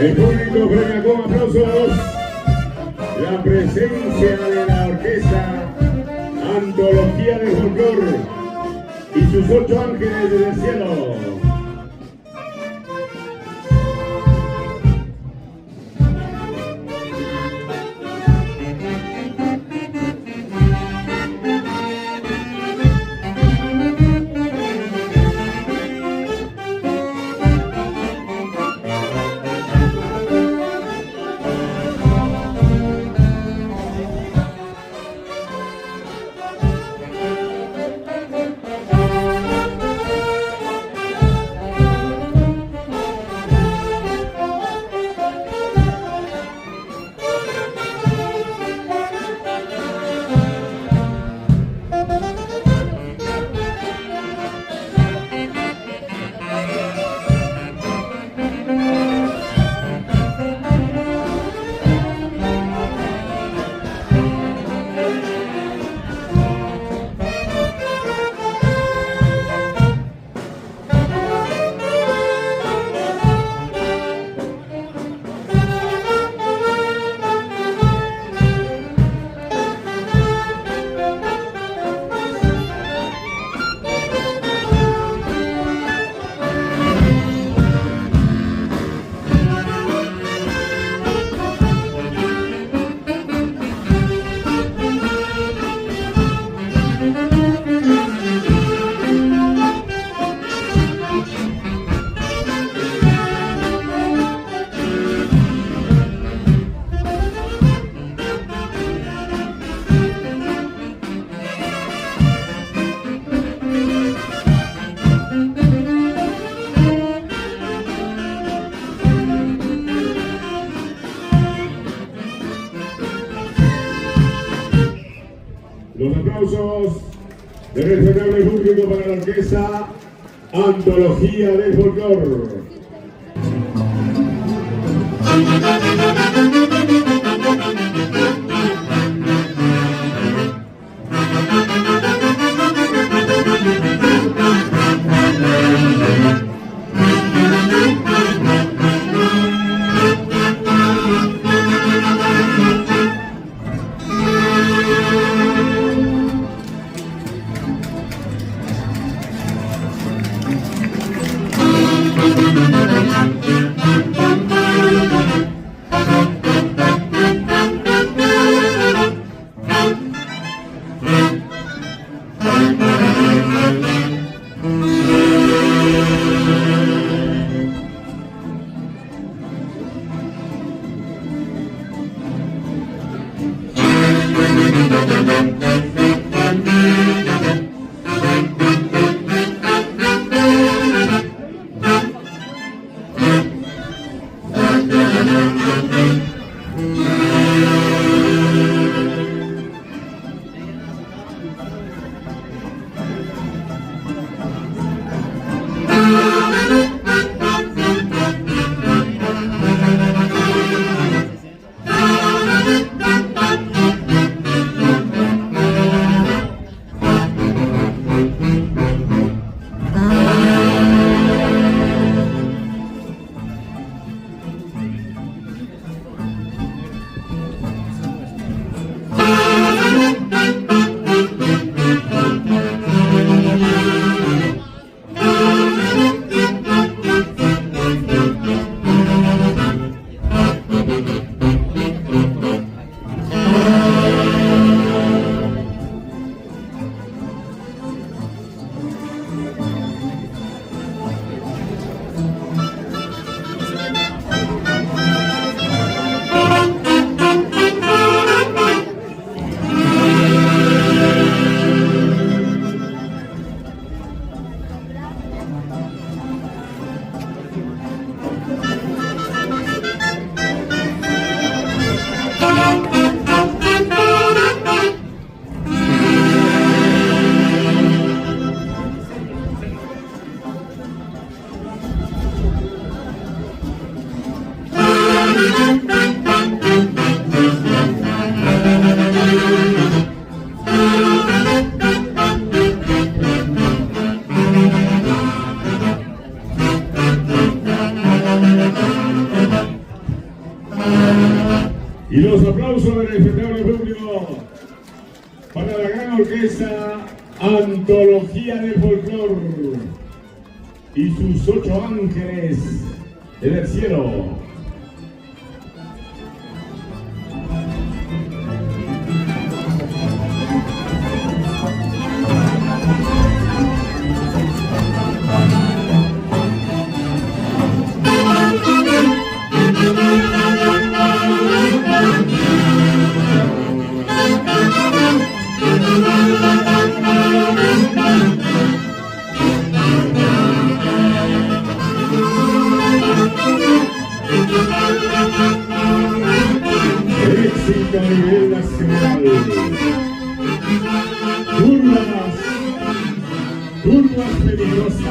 El público premia con aplausos la presencia de la orquesta Antología del Folclor y sus 8 ángeles desde el cielo. Los aplausos del respetable público para la orquesta Antología del Folclor. aplauso del respetable público para la gran orquesta Antología del Folclor y sus 8 ángeles en el cielo. Éxito a nivel nacional. Curvas peligrosas.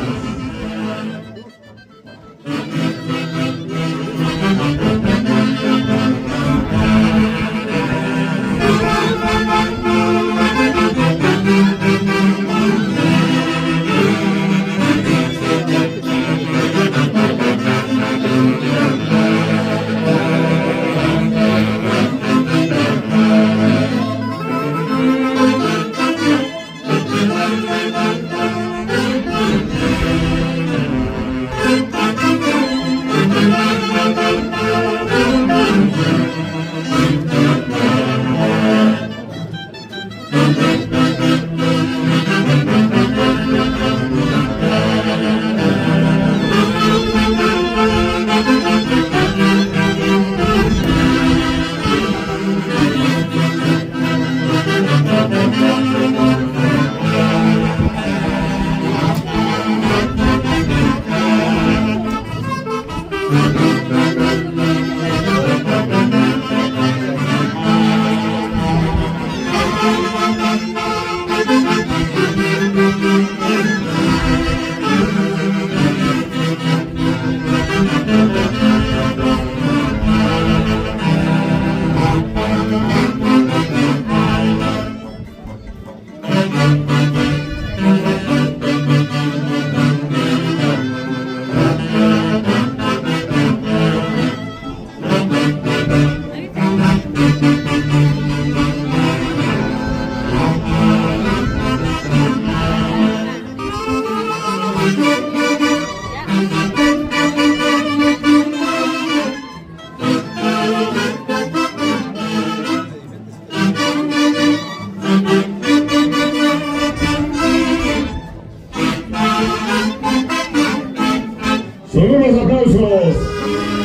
Sonoros aplausos.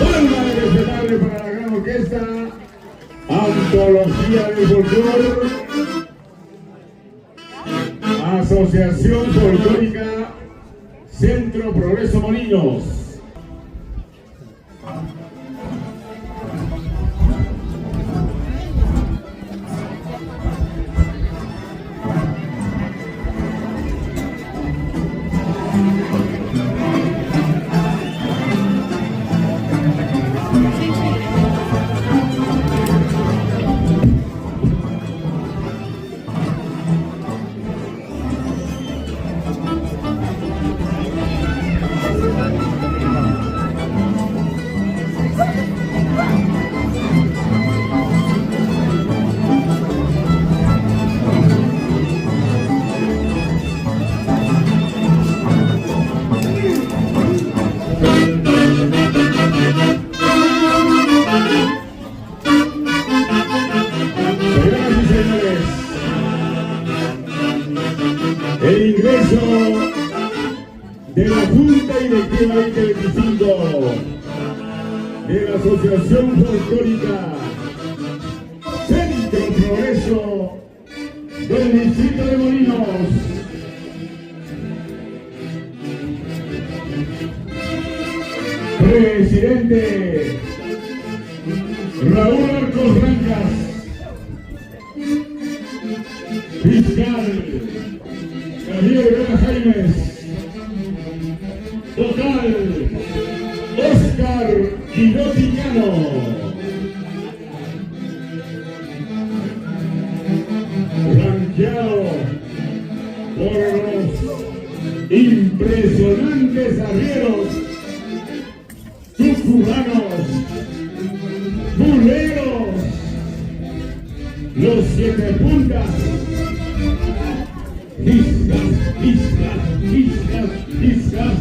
Palma de respetable para la gran orquesta Antología del Folclor, Asociación Folclórica Centro Progreso Molinos. El ingreso de la Junta Directiva 2025 de la Asociación Folclórica Centro Progreso del Distrito de Molinos. Presidente Raúl Arcos Rancas. Fiscal Javier Vera Jaimes. Vocal Oscar Quiroticano. Blanqueado por los impresionantes arrieros tucumanos, buleros los 7 puntas. Listas, listas, listas, listas.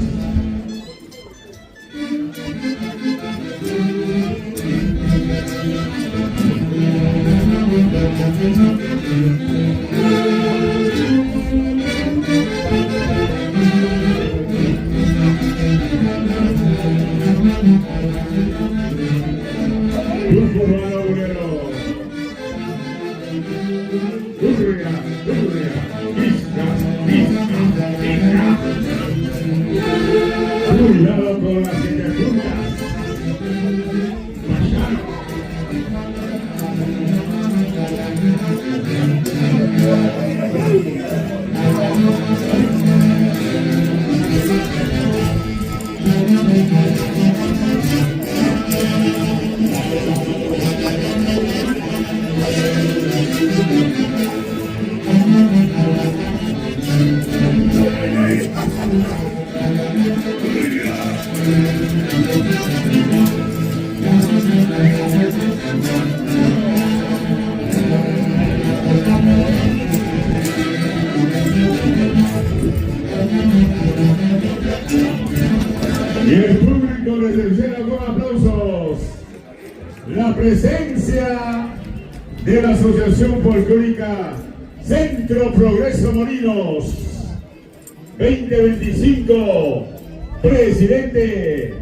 Urbano Bolero. Urria, urria, listas, listas, listas. Cuidado con las 7 puntas. Pachano. Y el público les recepciona con aplausos la presencia de la Asociación Folclórica Centro Progreso Molinos 2025, presidente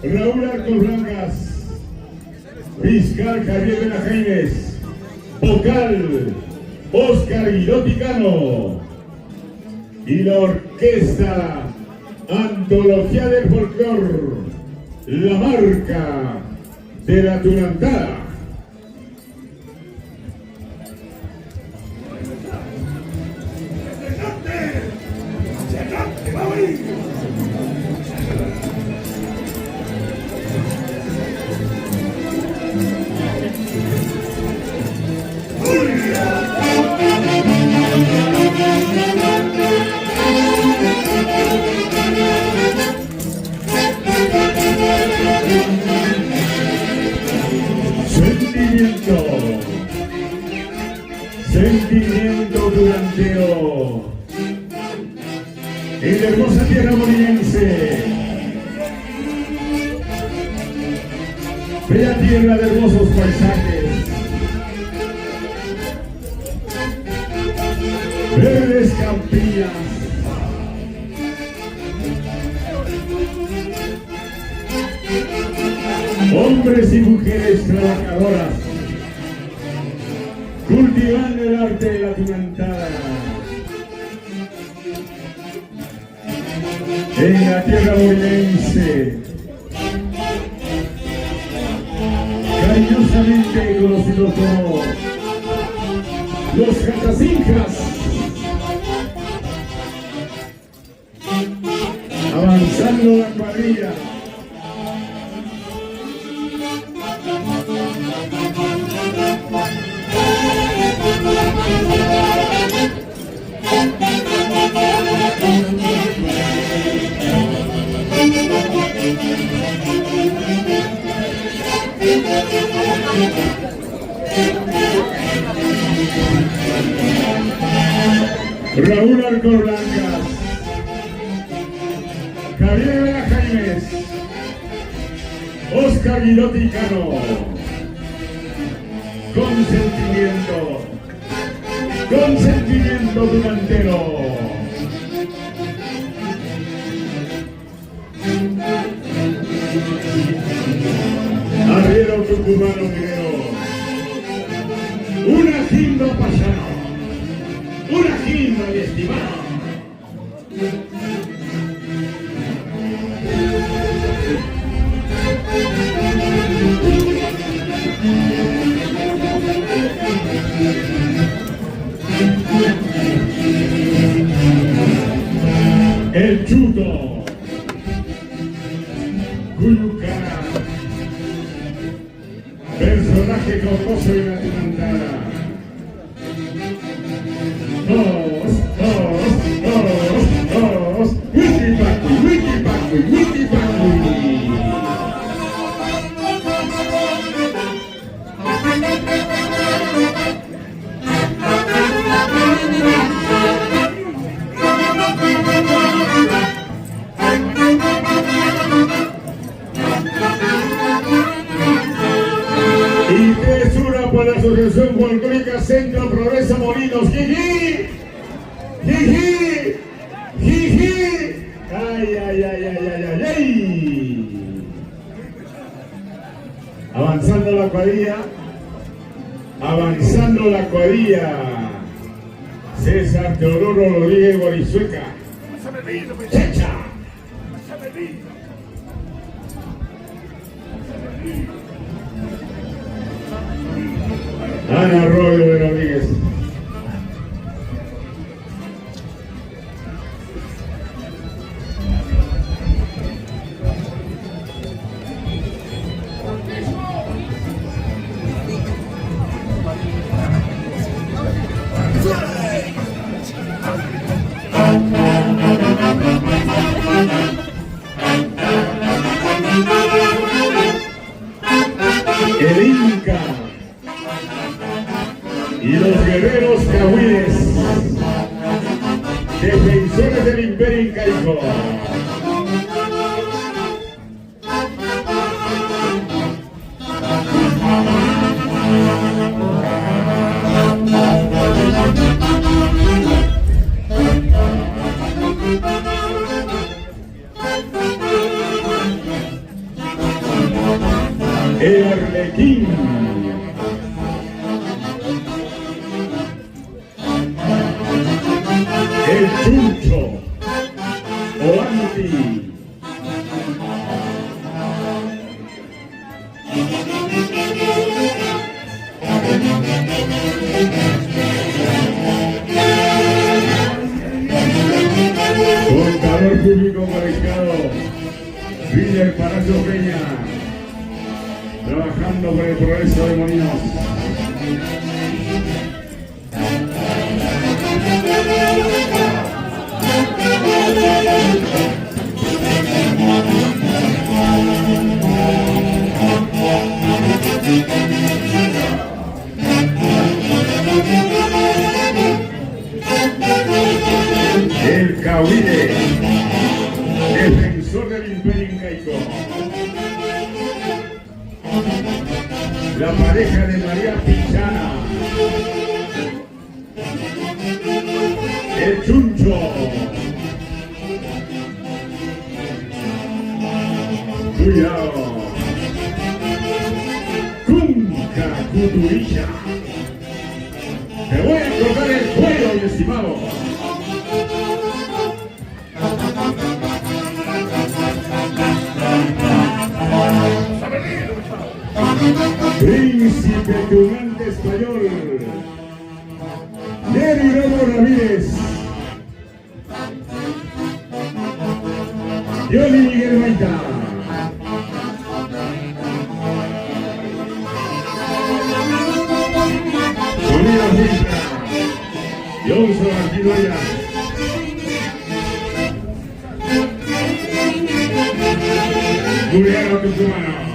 Raúl Arcos Blancas, fiscal Javier Vela Jaimes, vocal Oscar Guidoticano y la orquesta Antología del Folclor, la marca de la Tunantara. Sentimiento duranteo en la hermosa tierra molinense, bella tierra de hermosos paisajes, verdes campiñas, hombres y mujeres trabajadoras, cultivando el arte de la tunantada. En la tierra molinense, cariñosamente conocidos como los Jatasinjas, avanzando la cuadrilla. Raúl Arcos Blancas, Javier Vela Jaimes, Oscar Guidoticano, consentimiento durantero. Arriero tucumano guerrero, una quimba pasano, una quimba de estimado. El chuto, Cuyucara, personaje cocoso y la tunantara. Todos, wiki-pacu, wiki-pacu, wiki-pacu. República, Centro Progreso Molinos. ¡Jiji! ¡Jiji! ¡Jiji! ¡Ay, ay, ay, ay, ay, ay, ay! Avanzando la cuadrilla. Avanzando la cuadrilla. César Teodoro Rodríguez Guarizueca. ¡Checha! Ana Arroyo de Rodríguez. El Inca y los guerreros cahuiles, defensores del imperio incaico. El Arlequín. El Chuncho o Anti. Contador público cualificado, Líder Palacio Peña, trabajando por el progreso de Molinos. El Cahuile, defensor del imperio incaico. La pareja de María Pichana. El Chuncho. Cuidado. Cunca Cuturilla. Te voy a cortar el cuello, mi estimado. Príncipe Tunante Español, Neri Romo Ramírez, Yoli Miguel Maita, Sonida Cinta, Johnson Arquinoya, Juliano Tucumano.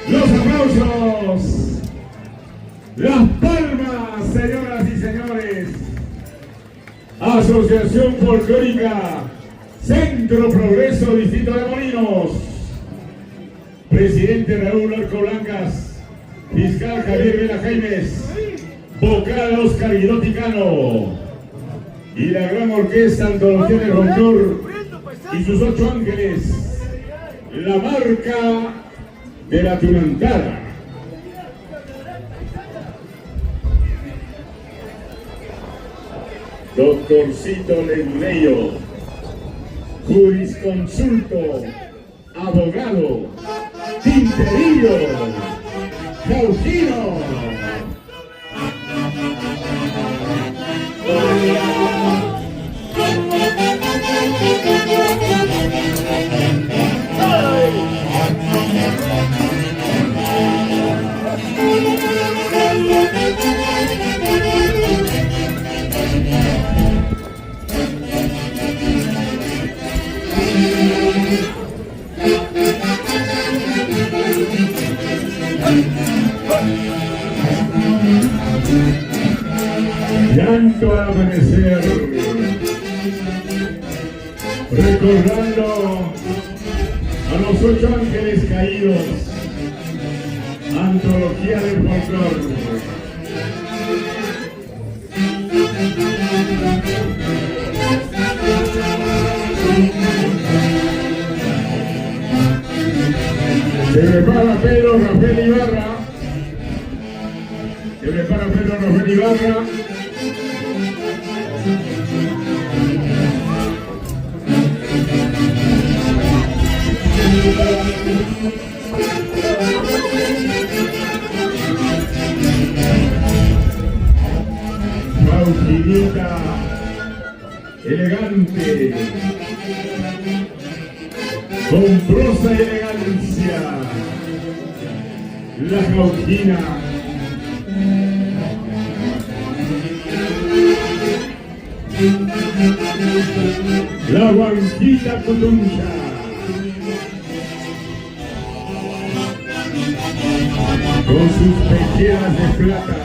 Los aplausos, las palmas, señoras y señores. Asociación Folclórica Centro Progreso Distrito de Molinos. Presidente Raúl Arco Blancas, fiscal Javier Vela Jaimes, vocal Oscar Guidoti Cano y la gran orquesta Antología del Folclor y sus 8 ángeles, la marca de la Tunantada. Doctorcito Lenguleyo, jurisconsulto, abogado, tinterillo, Jaujino. Llanto al amanecer, recordando a los 8 ángeles caídos, Antología del folclor. Se prepara Pedro Rafael Ibarra. Se prepara Pedro Rafael Ibarra. Faustinita, elegante, con prosa y elegancia, la Faustina. La Guanquita Cutuncha. Con sus pecheras de plata.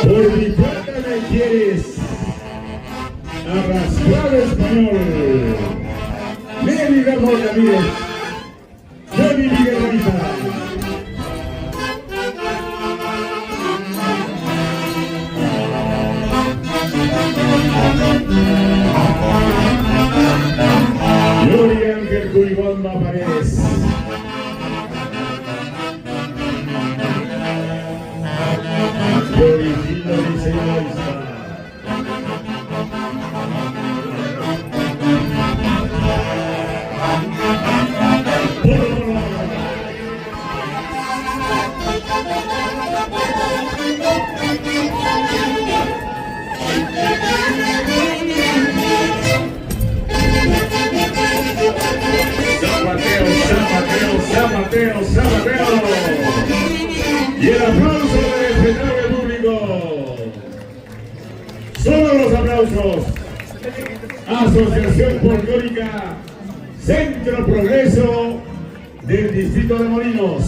Por mi plata me quieres, arrastrado español. Nelly Ramón Ramírez, Johnny Miguel Rita. Gloria Ángel Curibamba Paredes. Floricino diseñista. Zapateo. Y el aplauso del respetable público. Solo los aplausos. Asociación Folclórica Centro Progreso del Distrito de Molinos.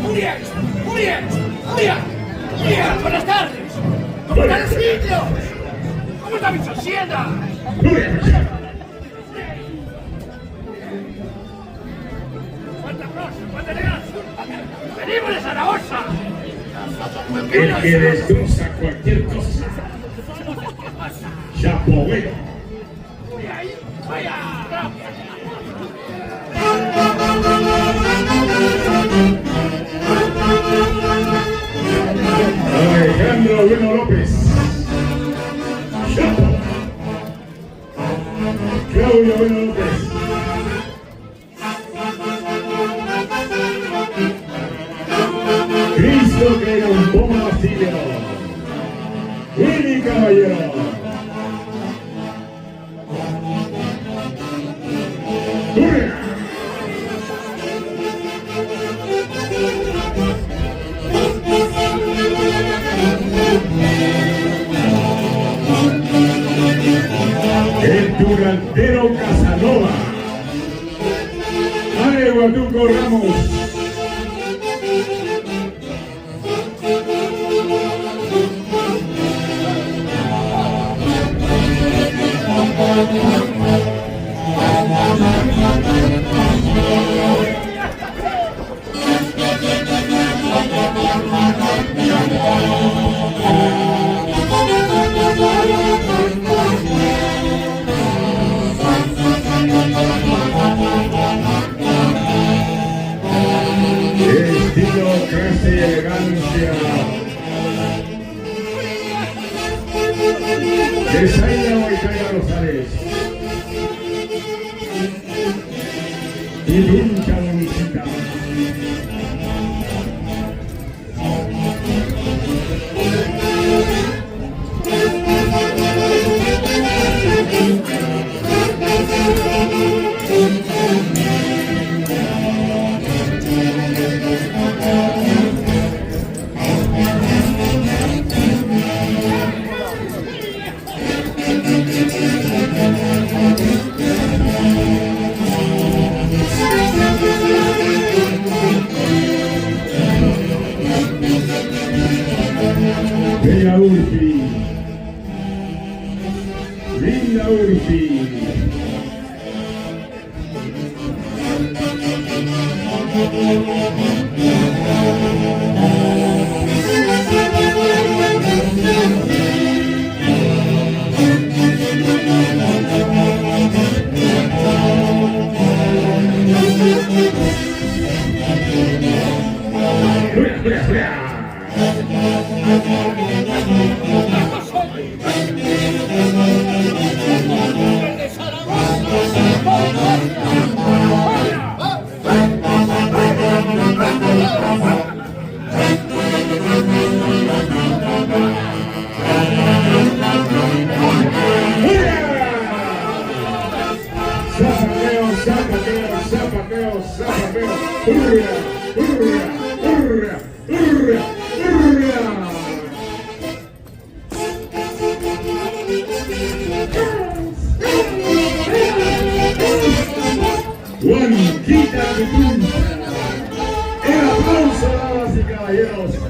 Julia, buenas tardes. ¿Cómo está el sitio? ¿Cómo está mi sociedad? ¡Cuánta prosa, cuánta elegancia! ¡Venimos de Zaragoza! El que destroza cualquier cosa. Chapoguero. ¡Vaya! Alejandro Bueno López. Chapo. Claudio Bueno López. Cristo que era un buen Basilio. Willy Caballero. El Durantero Casanova. Ale Guatuco Ramos. Estilo, clase y elegancia. De Zaira Huaycaya Rosales. Y Luncha Bonita. Urfi. Linda Urfi. Zapateo. Hurra, hurra, hurra, hurra, hurra. Juanquita de Punta. El aplauso, damas y caballeros.